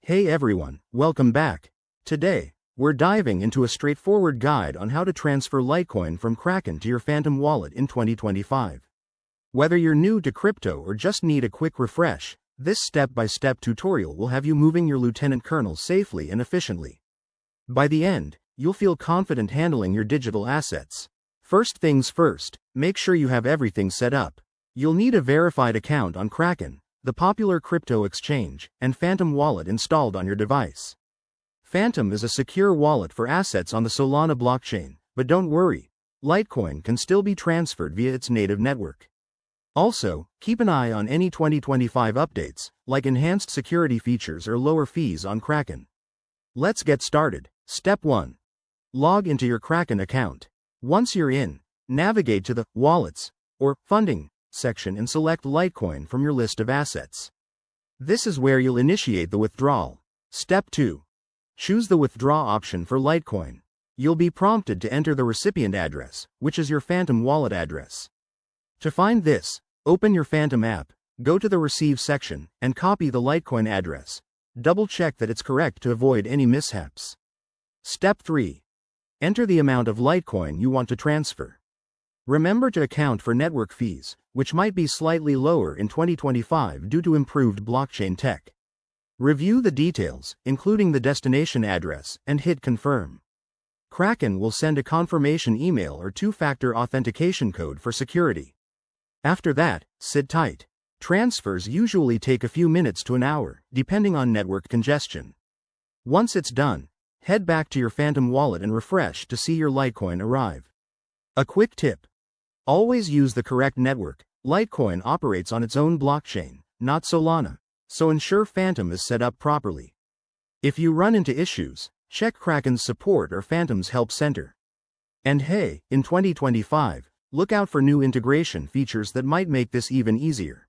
Hey everyone, welcome back. Today, we're diving into a straightforward guide on how to transfer Litecoin from Kraken to your Phantom wallet in 2025. Whether you're new to crypto or just need a quick refresh, this step-by-step tutorial will have you moving your Lieutenant Colonel safely and efficiently. By the end, you'll feel confident handling your digital assets. First things first, make sure you have everything set up. You'll need a verified account on Kraken, the popular crypto exchange, and Phantom wallet installed on your device. Phantom is a secure wallet for assets on the Solana blockchain, but don't worry, Litecoin can still be transferred via its native network. Also, keep an eye on any 2025 updates, like enhanced security features or lower fees on Kraken. Let's get started. Step 1. Log into your Kraken account. Once you're in, navigate to the Wallets or Funding section and select Litecoin from your list of assets. This is where you'll initiate the withdrawal. Step 2. Choose the withdraw option for Litecoin. You'll be prompted to enter the recipient address, which is your Phantom wallet address. To find this, open your Phantom app, go to the Receive section, and copy the Litecoin address. Double-check that it's correct to avoid any mishaps. Step 3. Enter the amount of Litecoin you want to transfer. Remember to account for network fees, which might be slightly lower in 2025 due to improved blockchain tech. Review the details, including the destination address, and hit Confirm. Kraken will send a confirmation email or two-factor authentication code for security. After that, sit tight. Transfers usually take a few minutes to an hour, depending on network congestion. Once it's done, head back to your Phantom wallet and refresh to see your Litecoin arrive. A quick tip. Always use the correct network. Litecoin operates on its own blockchain, not Solana, so ensure Phantom is set up properly. If you run into issues, check Kraken's support or Phantom's help center. And hey, in 2025, look out for new integration features that might make this even easier.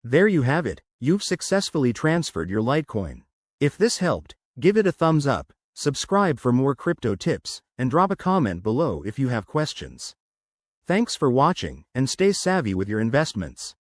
There you have it, you've successfully transferred your Litecoin. If this helped, give it a thumbs up, subscribe for more crypto tips, and drop a comment below if you have questions. Thanks for watching, and stay savvy with your investments.